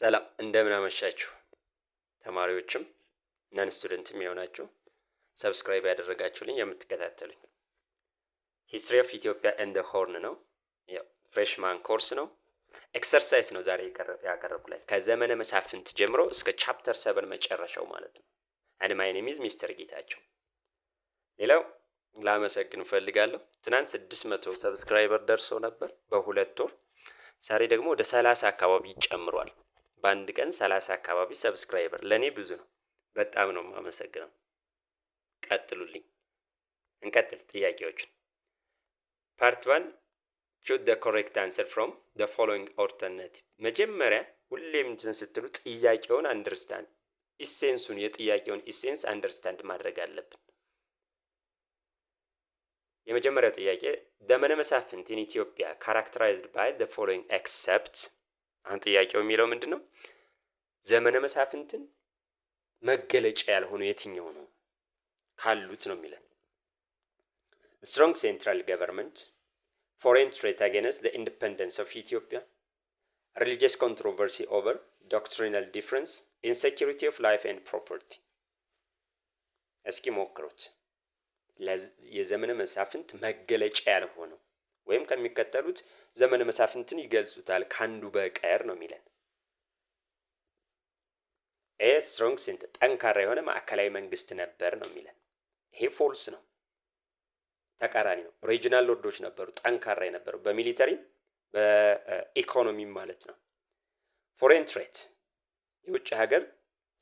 ሰላም እንደምን አመሻችሁ ተማሪዎችም ነን ስቱደንትም የሆናችሁ ሰብስክራይብ ያደረጋችሁልኝ የምትከታተሉኝ ሂስትሪ ኦፍ ኢትዮጵያ ኤንድ ዘ ሆርን ነው። ያው ፍሬሽማን ኮርስ ነው። ኤክሰርሳይዝ ነው ዛሬ ያቀረብኩላችሁ ከዘመነ መሳፍንት ጀምሮ እስከ ቻፕተር 7 መጨረሻው ማለት ነው። አንድ ማይ ኔም ኢዝ ሚስተር ጌታቸው። ሌላው ላመሰግን እፈልጋለሁ። ትናንት 600 ሰብስክራይበር ደርሶ ነበር በሁለት ወር። ዛሬ ደግሞ ወደ 30 አካባቢ ጨምሯል። በአንድ ቀን 30 አካባቢ ሰብስክራይበር ለኔ ብዙ ነው። በጣም ነው የማመሰግነው። ቀጥሉልኝ። እንቀጥል ጥያቄዎችን። ፓርት 1 choose the correct answer from the following alternative። መጀመሪያ ሁሌም እንትን ስትሉ ጥያቄውን አንደርስታንድ ኢሴንሱን የጥያቄውን ኢሴንስ አንደርስታንድ ማድረግ አለብን። የመጀመሪያው ጥያቄ ዘመነ መሳፍንት in Ethiopia characterized by the following except አሁን ጥያቄው የሚለው ምንድነው? ዘመነ መሳፍንትን መገለጫ ያልሆነ የትኛው ነው ካሉት ነው የሚለው። strong central government, foreign threat against the independence of Ethiopia, religious controversy over doctrinal difference, insecurity of life and property። እስኪ ሞክሩት። የዘመነ መሳፍንት መገለጫ ያልሆነው ወይም ከሚከተሉት ዘመነ መሳፍንትን ይገልጹታል ካንዱ በቀር ነው የሚለን። ስትሮንግ ሴንት ጠንካራ የሆነ ማዕከላዊ መንግስት ነበር ነው የሚለን። ይሄ ፎልስ ነው፣ ተቃራኒ ነው። ሪጂናል ሎርዶች ነበሩ ጠንካራ የነበሩ በሚሊተሪም በኢኮኖሚም ማለት ነው። ፎሬን ትሬት የውጭ ሀገር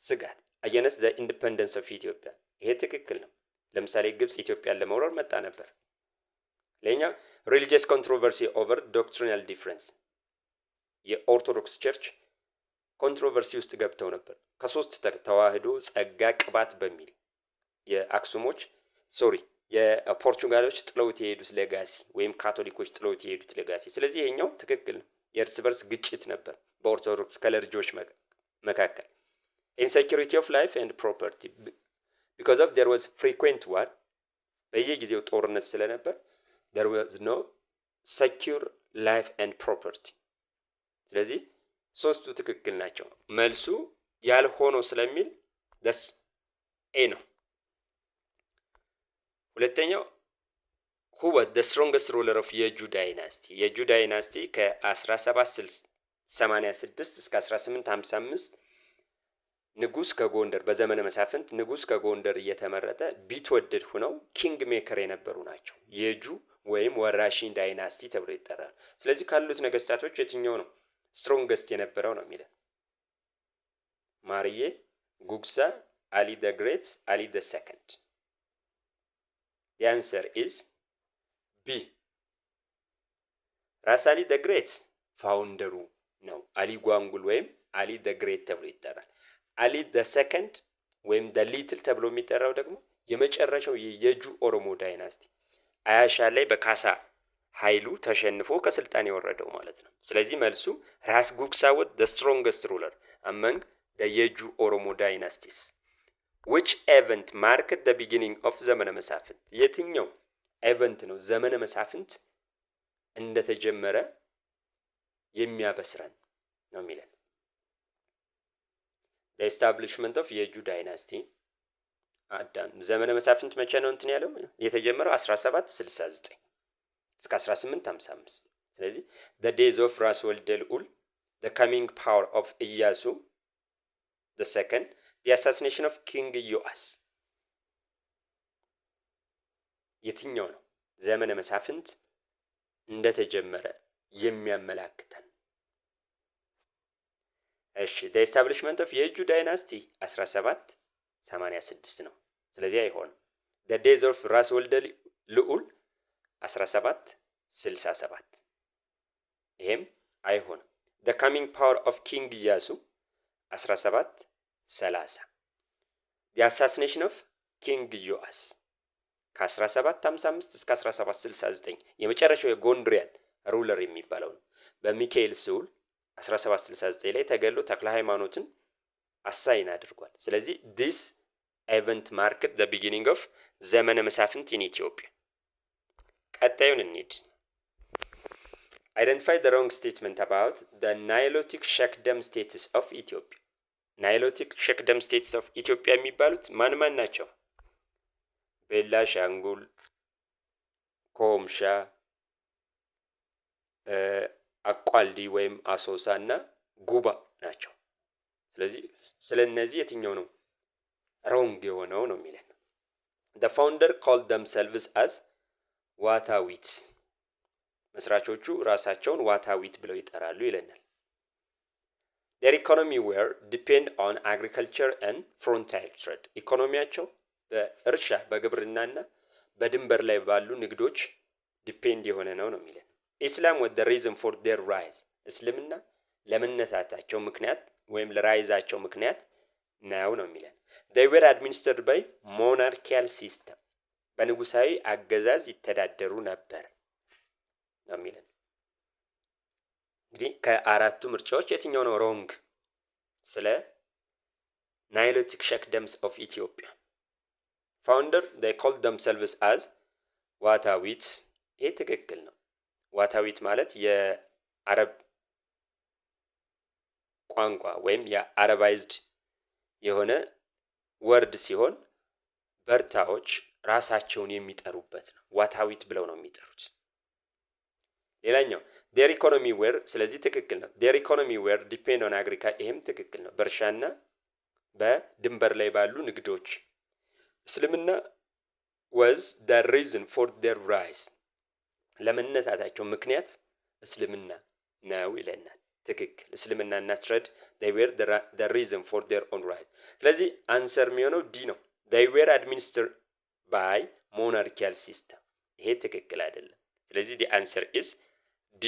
ስጋት አገንስት ዘ ኢንዲፔንደንስ ኦፍ ኢትዮጵያ፣ ይሄ ትክክል ነው። ለምሳሌ ግብጽ ኢትዮጵያን ለመውረር መጣ ነበር። ሌላኛው ሪሊጂየስ ኮንትሮቨርሲ ኦቨር ዶክትሪናል ዲፍረንስ፣ የኦርቶዶክስ ቸርች ኮንትሮቨርሲ ውስጥ ገብተው ነበር ከሶስት ተዋህዶ ጸጋ ቅባት በሚል የአክሱሞች የፖርቹጋሎች ጥለውት የሄዱት ሌጋሲ ወይም ካቶሊኮች ጥለውት የሄዱት ሌጋሲ። ስለዚህ ይሄኛው ትክክል ነው። የእርስ በርስ ግጭት ነበር በኦርቶዶክስ ከለርጆች መካከል። ኢንሴኪሪቲ ኦፍ ላይፍ ኤንድ ፕሮፐርቲ because of there was frequent war፣ በየጊዜው ጦርነት ስለነበር there was no secure life and property። ስለዚህ ሶስቱ ትክክል ናቸው። መልሱ ያልሆነው ስለሚል ደስ ኤ ነው። ሁለተኛው who was the strongest ruler of የጁ ዳይናስቲ። የጁ ዳይናስቲ ከ1786 እስከ 1855 ንጉስ ከጎንደር በዘመነ መሳፍንት ንጉስ ከጎንደር እየተመረጠ ቢትወደድ ሆነው ኪንግ ሜከር የነበሩ ናቸው። የጁ ወይም ወራሽን ዳይናስቲ ተብሎ ይጠራል። ስለዚህ ካሉት ነገስታቶች የትኛው ነው ስትሮንገስት የነበረው ነው የሚለው። ማርዬ፣ ጉግሳ፣ አሊ the great፣ አሊ the second። the answer is B። ራስ አሊ the great ፋውንደሩ ነው። አሊ ጓንጉል ወይም አሊ the great ተብሎ ይጠራል። አሊ the second ወይም the little ተብሎ የሚጠራው ደግሞ የመጨረሻው የየጁ ኦሮሞ ዳይናስቲ አያሻ ላይ በካሳ ኃይሉ ተሸንፎ ከስልጣን የወረደው ማለት ነው። ስለዚህ መልሱ ራስ ጉግሳ was the strongest ruler among the የጁ ኦሮሞ dynasties። which event marked the beginning of ዘመነ መሳፍንት? የትኛው ኤቨንት ነው ዘመነ መሳፍንት እንደተጀመረ የሚያበስረን ነው የሚለን። the establishment of የጁ dynasty አዳም ዘመነ መሳፍንት መቼ ነው እንትን ያለው የተጀመረው? 1769 እስከ 1855። ስለዚህ the days of ራስ ወልደ ልዑል፣ the coming power of ኢያሱ the second፣ the assassination of king ዮአስ። የትኛው ነው ዘመነ መሳፍንት እንደተጀመረ የሚያመላክተን? እሺ the establishment of የጁ ዳይናስቲ 1786 ነው። ስለዚህ አይሆንም። the days of ራስ ወልደ ልዑል 1767፣ ይሄም አይሆንም። the coming power of king ኢያሱ 1730። the assassination of king ዮአስ ከ1755 እስከ 1769 የመጨረሻው የጎንድሪያን ሩለር የሚባለው ነው። በሚካኤል ስዑል 1769 ላይ ተገሎ ተክለ ሃይማኖትን አሳይን አድርጓል። ስለዚህ this event marked the beginning of ዘመነ መሳፍንት in Ethiopia። ቀጣዩን እንሂድ። አይደንቲፋይ the wrong statement about the Nilotic Shakdam states of Ethiopia. ናይሎቲክ ሸክደም ስቴትስ ኦፍ ኢትዮጵያ የሚባሉት ማን ማን ናቸው? ቤላ ሻንጉል፣ ኮምሻ፣ አቋልዲ ወይም አሶሳ እና ጉባ ናቸው። ስለዚህ ስለነዚህ የትኛው ነው ሮንግ የሆነው ነው የሚለን። the founder called themselves as ዋታዊት፣ መስራቾቹ ራሳቸውን ዋታዊት ብለው ይጠራሉ ይለናል። their economy were depend on agriculture and frontier trade. ኢኮኖሚያቸው በእርሻ በግብርናና በድንበር ላይ ባሉ ንግዶች ዲፔንድ የሆነ ነው የሚለን። ኢስላም was the reason for their rise. እስልምና ለመነሳታቸው ምክንያት ወይም ለራይዛቸው ምክንያት ነው የሚለን። they were administered by monarchical system. በንጉሳዊ አገዛዝ ይተዳደሩ ነበር ነው የሚለን። እንግዲህ ከአራቱ ምርጫዎች የትኛው ነው ሮንግ? ስለ ናይሎቲክ ሸክደምስ ኦፍ ኢትዮጵያ ፋውንደር they called themselves as ዋታዊት። ይሄ ትክክል ነው። ዋታዊት ማለት የአረብ ቋንቋ ወይም የአረባይዝድ የሆነ ወርድ ሲሆን በርታዎች ራሳቸውን የሚጠሩበት ነው። ዋታዊት ብለው ነው የሚጠሩት። ሌላኛው their economy were፣ ስለዚህ ትክክል ነው። their economy were depend on agriculture፣ ይሄም ትክክል ነው። በእርሻና በድንበር ላይ ባሉ ንግዶች። እስልምና was the reason for their rise፣ ለመነሳታቸው ምክንያት እስልምና ነው ይለናል። ትክክል። እስልምናና ትረድ they were the reason for their own rise። ስለዚህ አንሰር የሚሆነው ዲ ነው። they were administered by monarchical system። ይሄ ትክክል አይደለም። ስለዚህ the answer is D።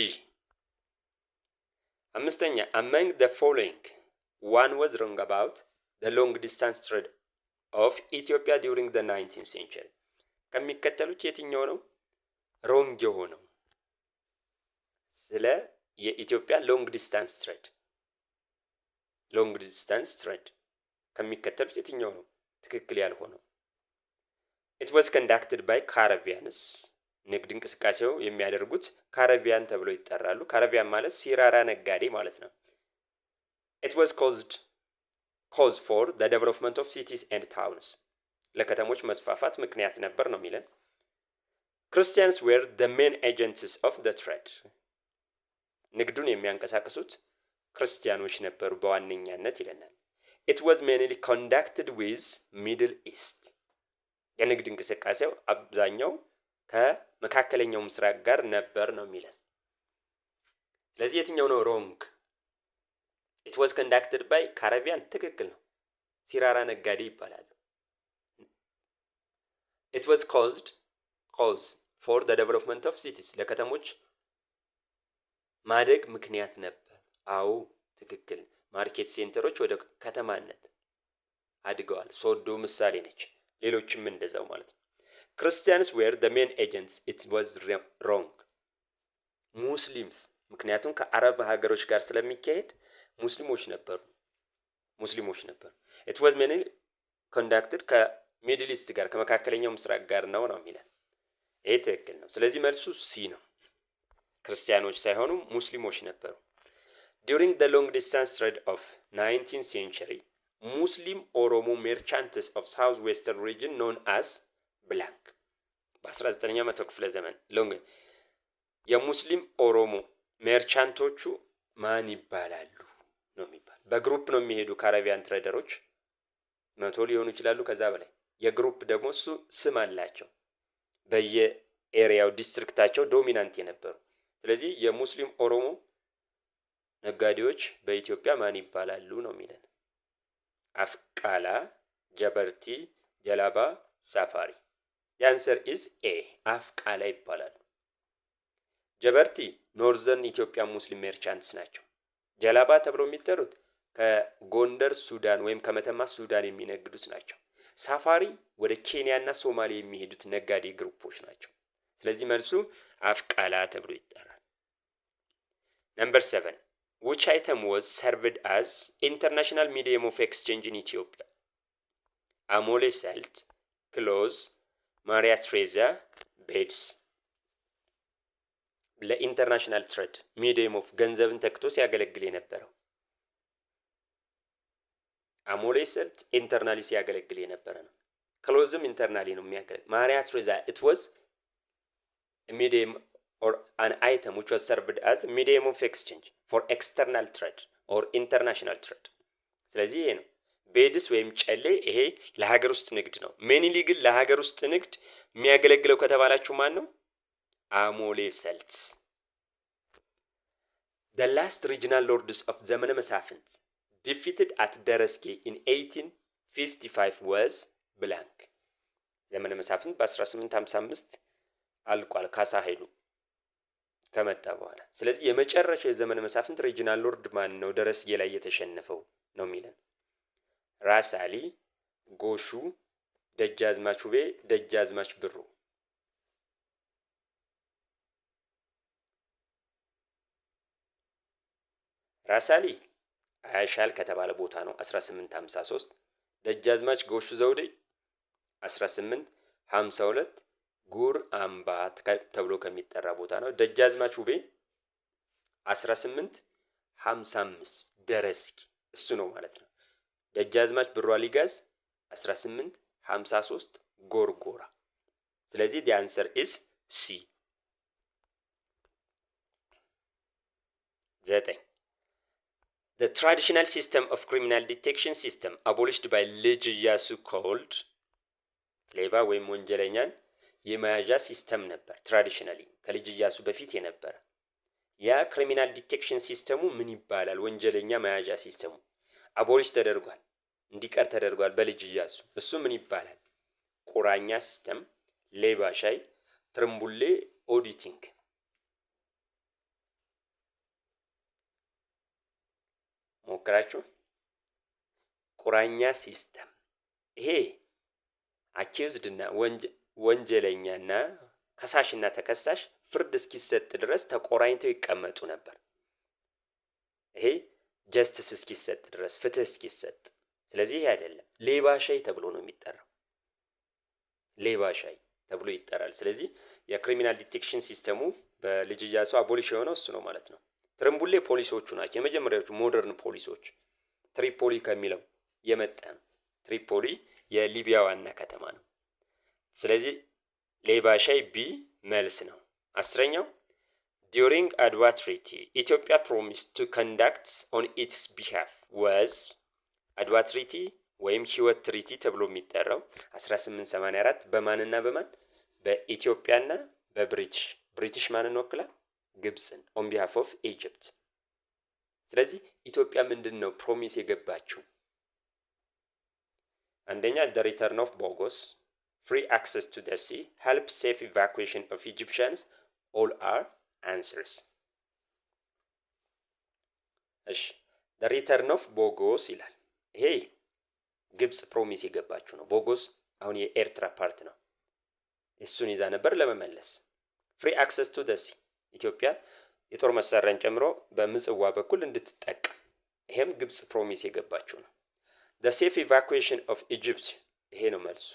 አምስተኛ among the following one was wrong about the long distance trade of Ethiopia during the 19th century። ከሚከተሉት የትኛው ነው ሮንግ የሆነው? ስለ የኢትዮጵያ ሎንግ ዲስታንስ ትሬድ ከሚከተሉት የትኛው ነው ትክክል ያልሆነው? it was conducted by Caribbeans። ንግድ እንቅስቃሴው የሚያደርጉት ካረቢያን ተብሎ ይጠራሉ። ካረቢያን ማለት ሲራራ ነጋዴ ማለት ነው። it was cause for the development of cities and towns፣ ለከተሞች መስፋፋት ምክንያት ነበር ነው የሚለን። Christians were the main agents of the trade። ንግዱን የሚያንቀሳቅሱት ክርስቲያኖች ነበሩ በዋነኛነት ይለናል። it was mainly conducted with Middle East። የንግድ እንቅስቃሴው አብዛኛው ከመካከለኛው ምስራቅ ጋር ነበር ነው የሚለን። ስለዚህ የትኛው ነው ሮንግ? it was conducted by ካረቢያን ትክክል ነው። ሲራራ ነጋዴ ይባላሉ። it was cause for the development of cities፣ ለከተሞች ማደግ ምክንያት ነበር። አዎ ትክክል። ማርኬት ሴንተሮች ወደ ከተማነት አድገዋል። ሶዶ ምሳሌ ነች። ሌሎችም እንደዛው ማለት ነው። ክርስቲያንስ were the main agents። it was wrong። ሙስሊምስ፣ ምክንያቱም ከአረብ ሀገሮች ጋር ስለሚካሄድ ሙስሊሞች ነበሩ። it was mainly conducted ከሚድል ኢስት ጋር ከመካከለኛው ምስራቅ ጋር ነው የሚለን። ይሄ ትክክል ነው። ስለዚህ መልሱ ሲ ነው። ክርስቲያኖች ሳይሆኑ ሙስሊሞች ነበሩ። during the long distance trade of 19th century ሙስሊም ኦሮሞ ሜርቻንትስ of south western region known as ብላንክ በ19ኛው መቶ ክፍለ ዘመን ሎንግ የሙስሊም ኦሮሞ ሜርቻንቶቹ ማን ይባላሉ ነው የሚባል። በግሩፕ ነው የሚሄዱ ካረቢያን ትሬደሮች 100 ሊሆኑ ይችላሉ ከዛ በላይ። የግሩፕ ደግሞ ስም አላቸው በየኤሪያው ዲስትሪክታቸው ዶሚናንት የነበሩ። ስለዚህ የሙስሊም ኦሮሞ ነጋዴዎች በኢትዮጵያ ማን ይባላሉ ነው የሚለን። አፍቃላ፣ ጀበርቲ፣ ጀላባ፣ ሳፋሪ። the answer is A አፍቃላ ይባላሉ። ጀበርቲ ኖርዘርን ኢትዮጵያ ሙስሊም ሜርቻንትስ ናቸው። ጀላባ ተብለው የሚጠሩት ከጎንደር ሱዳን ወይም ከመተማ ሱዳን የሚነግዱት ናቸው። ሳፋሪ ወደ ኬንያና ሶማሌ የሚሄዱት ነጋዴ ግሩፖች ናቸው። ስለዚህ መልሱ አፍቃላ ተብሎ ይጠራል። Number 7 which item was served as international medium of exchange in Ethiopia? አሞሌ salt, clothes, ማሪያ ትሬዛ፣ ቤድስ። ለኢንተርናሽናል ትሬድ ሚዲየም ኦፍ ገንዘብን ተክቶ ሲያገለግል የነበረው። አሞሌ ሰልት ኢንተርናሊ ሲያገለግል የነበረ ነው። ክሎዝም ኢንተርናሊ ነው የሚያገለግል። ማሪያ ትሬዛ it was a medium or an item which was served as medium of exchange for external trade or international trade። ስለዚህ ይሄ ነው ቤድስ ወይም ጨሌ። ይሄ ለሀገር ውስጥ ንግድ ነው። ሜንሊ ግን ለሀገር ውስጥ ንግድ የሚያገለግለው ከተባላችሁ ማን ነው? አሞሌ ሰልት። the last regional lords of ዘመነ መሳፍንት defeated at ደረስጌ in 1855 was blank። ዘመነ መሳፍንት በ1855 አልቋል ካሳ ኃይሉ ከመጣ በኋላ። ስለዚህ የመጨረሻው የዘመነ መሳፍንት ሪጂናል ሎርድ ማን ነው? ደረስጌ ላይ የተሸነፈው ነው የሚለን። ራስ አሊ፣ ጎሹ፣ ደጃዝማች ውቤ፣ ደጃዝማች ብሩ። ራስ አሊ አያሻል ከተባለ ቦታ ነው 1853። ደጃዝማች ጎሹ ዘውዴ 1852 ጉር አምባ ተብሎ ከሚጠራ ቦታ ነው። ደጃዝማች ውቤ 1855 ደረስጌ እሱ ነው ማለት ነው። ደጃዝማች ብሩ አሊጋዝ 1853 ጎርጎራ። ስለዚህ the answer is C። 9 The traditional system of criminal detection system abolished by ልጅ ኢያሱ called ሌባ ወይም ወንጀለኛን የመያዣ ሲስተም ነበር። ትራዲሽናሊ ከልጅ ኢያሱ በፊት የነበረ ያ ክሪሚናል ዲቴክሽን ሲስተሙ ምን ይባላል? ወንጀለኛ መያዣ ሲስተሙ አቦሊሽ ተደርጓል፣ እንዲቀር ተደርጓል በልጅ ኢያሱ። እሱ ምን ይባላል? ቁራኛ ሲስተም፣ ሌባ ሻይ፣ ትርምቡሌ ኦዲቲንግ። ሞክራችሁ። ቁራኛ ሲስተም ይሄ አኪውዝድና ወንጀለኛና ከሳሽና ተከሳሽ ፍርድ እስኪሰጥ ድረስ ተቆራኝተው ይቀመጡ ነበር። ይሄ ጀስቲስ እስኪሰጥ ድረስ ፍትህ እስኪሰጥ። ስለዚህ ይሄ አይደለም። ሌባ ሻይ ተብሎ ነው የሚጠራው። ሌባ ሻይ ተብሎ ይጠራል። ስለዚህ የክሪሚናል ዲቴክሽን ሲስተሙ በልጅ ኢያሱ አቦሊሽ የሆነው እሱ ነው ማለት ነው። ትርምቡሌ ፖሊሶቹ ናቸው የመጀመሪያዎቹ ሞደርን ፖሊሶች። ትሪፖሊ ከሚለው የመጣ ነው። ትሪፖሊ የሊቢያ ዋና ከተማ ነው። ስለዚህ ሌባ ሻይ ቢ መልስ ነው። 10ኛው ዲዩሪንግ አድዋ ትሪቲ ኢትዮጵያ ፕሮሚስ ቱ ኮንዳክት ኦን ኢትስ ቢሃፍ ዋዝ። አድዋ ትሪቲ ወይም ህይወት ትሪቲ ተብሎ የሚጠራው 1884 በማንና በማን? በኢትዮጵያና በብሪቲሽ። ብሪቲሽ ማንን ወክላ? ግብፅን። ኦን ቢሃፍ ኦፍ ኢጅፕት። ስለዚህ ኢትዮጵያ ምንድን ነው ፕሮሚስ የገባችው? አንደኛ the return of ቦጎስ፣ free access to the sea, help safe evacuation of Egyptians, all are answers። እሺ the return of ቦጎስ ይላል። ይሄ ግብፅ ፕሮሚስ የገባችው ነው። ቦጎስ አሁን የኤርትራ ፓርት ነው። እሱን ይዛ ነበር ለመመለስ። free access to the sea ኢትዮጵያ የጦር መሳሪያን ጨምሮ በምጽዋ በኩል እንድትጠቀም፣ ይሄም ግብፅ ፕሮሚስ የገባችው ነው። the safe evacuation of Egypt ይሄ ነው መልሱ።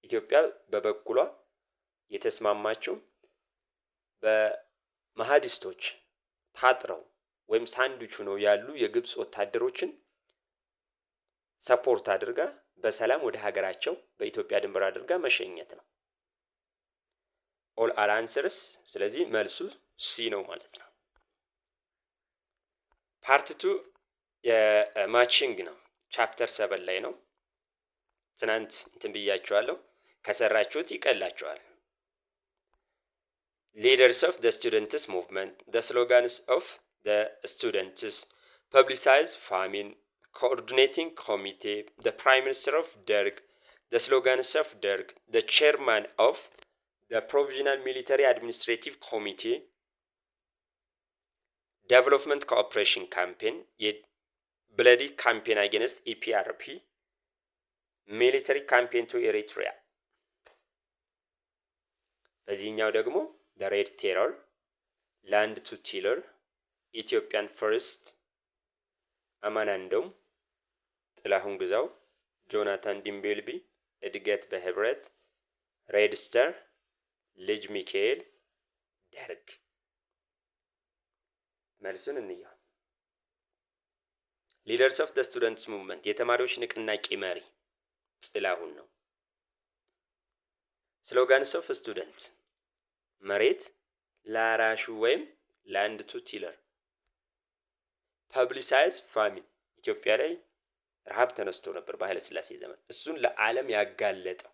ኢትዮጵያ በበኩሏ የተስማማችው በመሐዲስቶች ታጥረው ወይም ሳንዱች ነው ያሉ የግብፅ ወታደሮችን ሰፖርት አድርጋ በሰላም ወደ ሀገራቸው በኢትዮጵያ ድንበር አድርጋ መሸኘት ነው። ኦል አር አንሰርስ። ስለዚህ መልሱ ሲ ነው ማለት ነው። ፓርት 2 የማቺንግ ነው። ቻፕተር 7 ላይ ነው። ትናንት እንትን ብያችኋለሁ። ከሰራችሁት ይቀላችኋል። ሊደርስ ኦፍ the students movement, the slogans of the students, publicize famine, coordinating committee, the prime minister of Derg, the slogans of Derg, the chairman of the provisional military administrative committee, development cooperation campaign, bloody campaign against EPRP, military campaign to Eritrea። በዚህኛው ደግሞ the red terror, land to tiller, Ethiopian first፣ አማናንዶም፣ ጥላሁን ግዛው፣ ጆናታን ዲምቤልቢ፣ እድገት በህብረት፣ ሬድ ስታር፣ ልጅ ሚካኤል፣ ደርግ። መልሱን እንየው። ሊደርስ ኦፍ ዘ ስቱደንትስ ሙቭመንት የተማሪዎች ንቅናቄ መሪ ጥላሁን ነው። ስሎጋንስ ኦፍ ስቱደንት መሬት ላራሹ ወይም ላንድ ቱ ቲለር። ፐብሊሳይዝ ፋሚን ኢትዮጵያ ላይ ረሃብ ተነስቶ ነበር በኃይለ ሥላሴ ዘመን። እሱን ለዓለም ያጋለጠው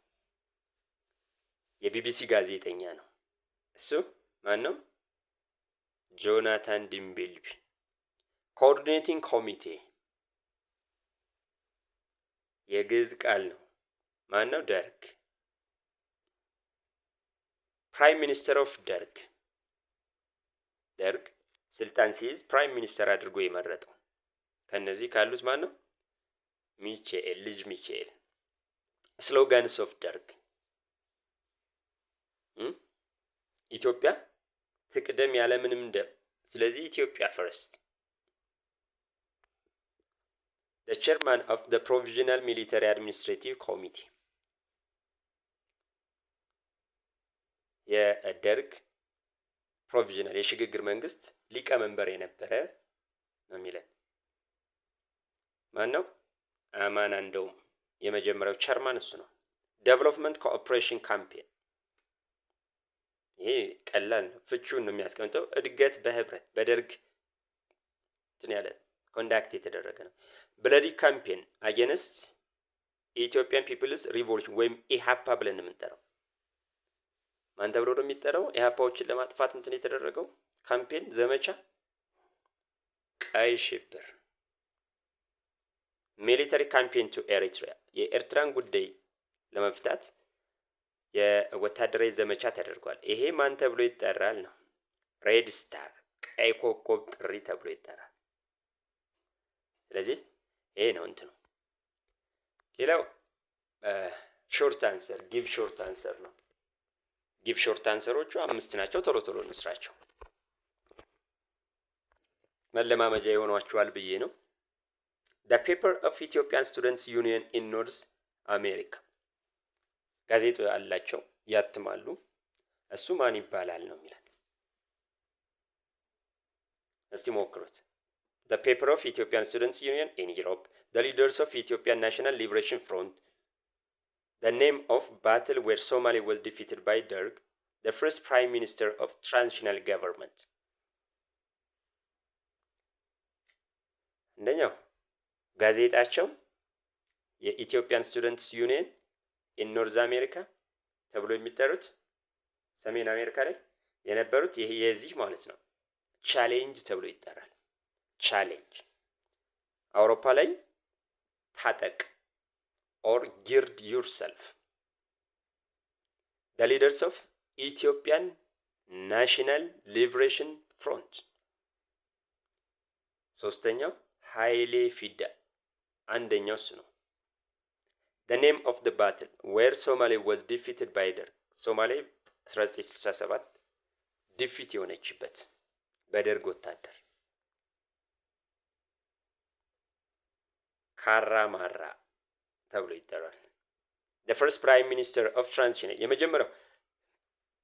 የቢቢሲ ጋዜጠኛ ነው። እሱ ማን ነው? ጆናታን ዲምቤልቢ። ኮኦርዲኔቲንግ ኮሚቴ የግዕዝ ቃል ነው። ማን ነው? ደርግ። ፕራይም ሚኒስተር ኦፍ ደርግ ደርግ ስልጣን ሲይዝ ፕራይም ሚኒስተር አድርጎ የመረጠው ከነዚህ ካሉት ማን ነው? ሚካኤል ልጅ ሚካኤል። ስሎጋንስ ኦፍ ደርግ ኢትዮጵያ ትቅደም ያለምንም ደም። ስለዚህ ኢትዮጵያ ፈርስት። the chairman of the provisional military administrative committee የደርግ ፕሮቪዥናል የሽግግር መንግስት ሊቀመንበር የነበረ ነው የሚለን ማን ነው? አማን አንደውም የመጀመሪያው ቸርማን እሱ ነው። ዴቨሎፕመንት ኮኦፕሬሽን ካምፔን ይሄ ቀላል ነው፣ ፍቹን ነው የሚያስቀምጠው። እድገት በህብረት በደርግ እንትን ያለ ኮንዳክት የተደረገ ነው። ብለዲ ካምፔን አጌንስት ኢትዮጵያን ፒፕልስ ሪቮሉሽን ወይም ኢሃፓ ብለን የምንጠራው ማን ተብሎ ነው የሚጠራው? ኢሃፓዎችን ለማጥፋት እንትን የተደረገው ካምፔን ዘመቻ ቀይ ሽብር። ሚሊተሪ ካምፔን ቱ ኤሪትሪያ የኤርትራን ጉዳይ ለመፍታት የወታደራዊ ዘመቻ ተደርጓል። ይሄ ማን ተብሎ ይጠራል ነው? ሬድ ስታር ቀይ ኮከብ ጥሪ ተብሎ ይጠራል። ስለዚህ ይሄ ነው እንትኑ። ሌላው ሾርት አንሰር ጊቭ ሾርት አንሰር ነው። ጊቭ ሾርት አንሰሮቹ 5 ናቸው። ቶሎ ቶሎ እንስራቸው። መለማመጃ የሆኗቸዋል ብዬ ነው። The paper of Ethiopian Students Union in North America ጋዜጣ አላቸው ያትማሉ። እሱ ማን ይባላል ነው የሚላል። እስቲ ሞክሩት። The paper of Ethiopian Students Union in Europe, the leaders of Ethiopian National Liberation Front, the name of battle where Somalia was defeated by Derg, the first prime minister of transitional government. እንደኛው ጋዜጣቸው የኢትዮጵያን ስቱደንትስ ዩኒየን ኢን ኖርዝ አሜሪካ ተብሎ የሚጠሩት ሰሜን አሜሪካ ላይ የነበሩት ይሄ የዚህ ማለት ነው ቻሌንጅ ተብሎ ይጠራል። ቻሌንጅ አውሮፓ ላይ ታጠቅ or gird yourself. The leaders of Ethiopian National Liberation Front. ሶስተኛው ኃይሌ ፊዳ አንደኛው እሱ ነው። The name of the battle where Somalia was defeated by Derg. ሶማሌ 1967 ዲፊት የሆነችበት በደርግ ወታደር ካራማራ ተብሎ ይጠራል። The first prime minister of transitional የመጀመሪያው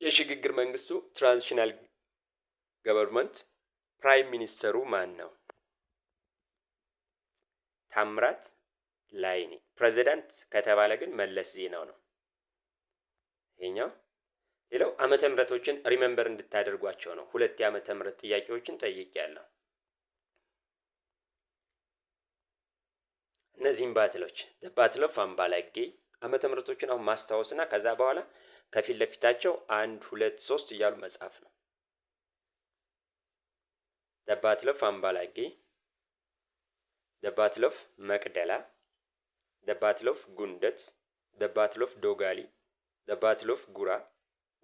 የሽግግር መንግስቱ ትራንዚሽናል ገቨርንመንት ፕራይም ሚኒስተሩ ማን ነው? ታምራት ላይኔ። ፕሬዚዳንት ከተባለ ግን መለስ ዜናው ነው። ይሄኛው ሌላው ዓመተ ምህረቶችን ሪሜምበር እንድታደርጓቸው ነው። 2 የዓመተ ምህረት ጥያቄዎችን ጠይቄያለሁ። እነዚህም ባትሎች the battle of አምባላጌ ዓመተ ምህረቶችን አሁን ማስታወስና ከዛ በኋላ ከፊት ለፊታቸው 1 2 3 እያሉ መጻፍ ነው። the battle of አምባላጌ፣ the battle of መቅደላ፣ the battle of ጉንደት፣ the battle of ዶጋሊ፣ the battle of ጉራ፣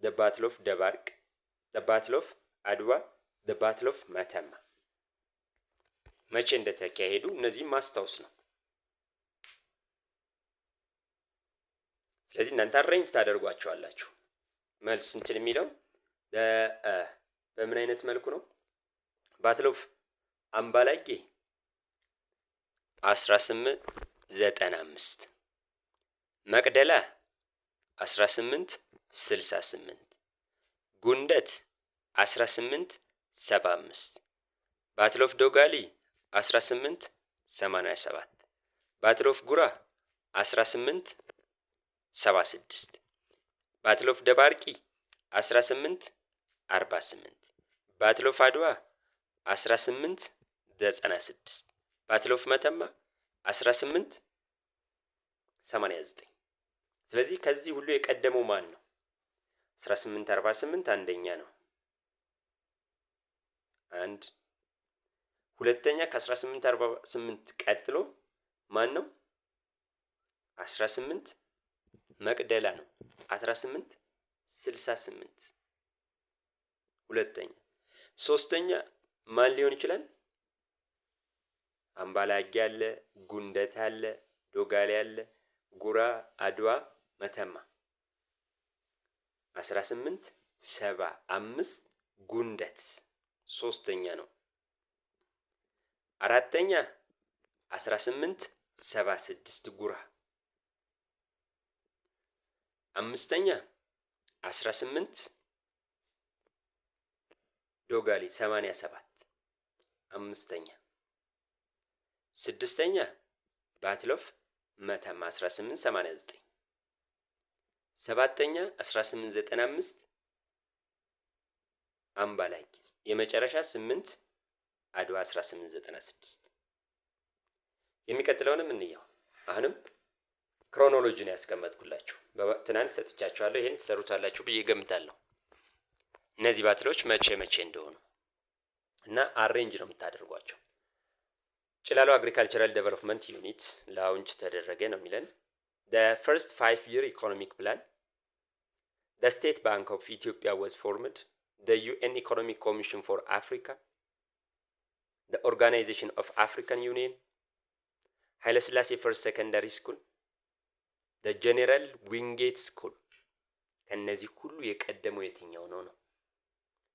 the battle of ደባርቅ፣ the battle of አድዋ፣ the battle of መተማ መቼ እንደተካሄዱ እነዚህም ማስታወስ ነው። ስለዚህ እናንተ አሬንጅ ታደርጓቸዋላችሁ። መልስ እንትን የሚለው በምን አይነት መልኩ ነው? ባትል ኦፍ አምባላጌ 1895፣ መቅደላ 1868፣ ጉንደት 1875፣ ባትል ኦፍ ዶጋሊ 1887፣ ባትል ኦፍ ጉራ 1876፣ ባትል ኦፍ ደባርቂ 1848፣ ባትል ኦፍ አድዋ 1896፣ ባትል ኦፍ መተማ 1889። ስለዚህ ከዚህ ሁሉ የቀደመው ማን ነው? 1848 አንደኛ ነው። አንድ ሁለተኛ ከ1848 ቀጥሎ ማን ነው? 18 መቅደላ ነው። 1868 ሁለተኛ። ሶስተኛ ማን ሊሆን ይችላል? አምባላጌ አለ፣ ጉንደት አለ፣ ዶጋሌ አለ፣ ጉራ፣ አድዋ፣ መተማ። 1875 ጉንደት ሶስተኛ ነው። አራተኛ 1876 ጉራ። አምስተኛ 18 ዶጋሊ 87 አምስተኛ። ስድስተኛ ባትል ኦፍ መተማ 1889። ሰባተኛ 1895 አምባላጌ። የመጨረሻ 8 አድዋ 1896። የሚቀጥለውንም እንየው። አሁንም ክሮኖሎጂን ያስቀመጥኩላችሁ ትናንት ሰጥቻችኋለሁ። ይሄን ትሰሩታላችሁ ብዬ ገምታለሁ። እነዚህ ባትሎች መቼ እንደሆኑ እና አሬንጅ ነው የምታደርጓቸው። ጭላሎ አግሪካልቸራል ዴቨሎፕመንት ዩኒት ላውንች ተደረገ ነው የሚለን። The first 5-year economic plan. The State Bank of Ethiopia was formed. The UN Economic Commission for Africa. The Organization of African Union. ኃይለ ሥላሴ ፈርስት ሰከንዳሪ ስኩል። The General Wingate School። ከነዚህ ሁሉ የቀደመው የትኛው ነው?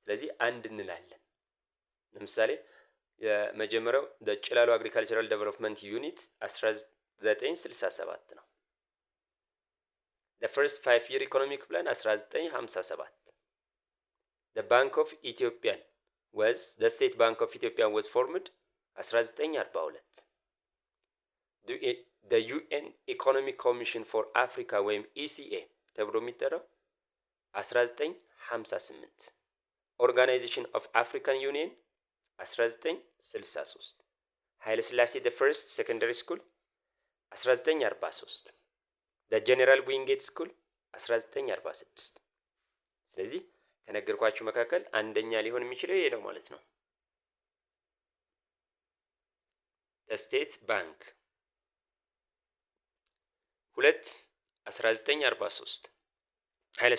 ስለዚህ አንድ እንላለን። ለምሳሌ የመጀመሪያው ጭላሎ አግሪካልቸራል ዴቨሎፕመንት ዩኒት 1967 ነው። The first 5-year economic plan 1957. The Bank of Ethiopia was the State Bank of Ethiopia was formed 1942. The UN Economic Commission for Africa ወይም ECA ተብሎ የሚጠራው 1958. Organization of African Union 1963. ኃይለ ሥላሴ the first secondary school 1943. The General Wingate School 1946። ስለዚህ ከነገርኳችሁ መካከል አንደኛ ሊሆን የሚችለው ይሄ ነው ማለት ነው። The State Bank 2 1943 ኃይለ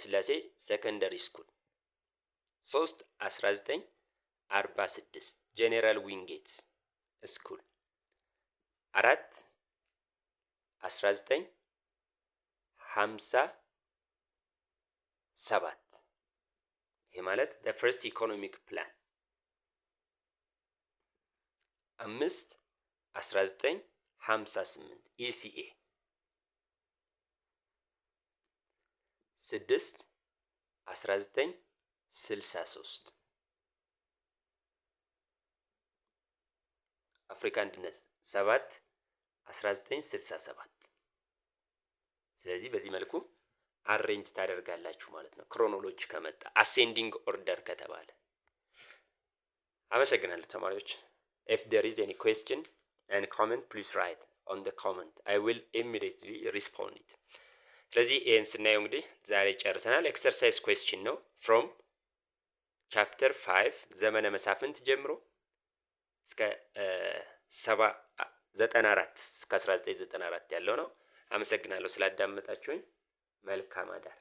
ሥላሴ ሰከንደሪ ስኩል 3 1946 ጄኔራል ዊንጌት ስኩል 4 1957 ይሄ ማለት the first economic plan 5 1958 ECA 6 1963 አፍሪካ አንድነት 7 1967። ስለዚህ በዚህ መልኩ አሬንጅ ታደርጋላችሁ ማለት ነው። ክሮኖሎጂ ከመጣ አሴንዲንግ ኦርደር ከተባለ። አመሰግናለሁ ተማሪዎች። If there is any question and comment, please write on the comment. I will immediately respond it. ስለዚህ ይህን ስናየው እንግዲህ ዛሬ ጨርሰናል። ኤክሰርሳይዝ ኩዌስችን ነው from chapter 5 ዘመነ መሳፍንት ጀምሮ እስከ 94 እስከ 1994 ያለው ነው። አመሰግናለሁ ስላዳመጣችሁኝ። መልካም አዳር።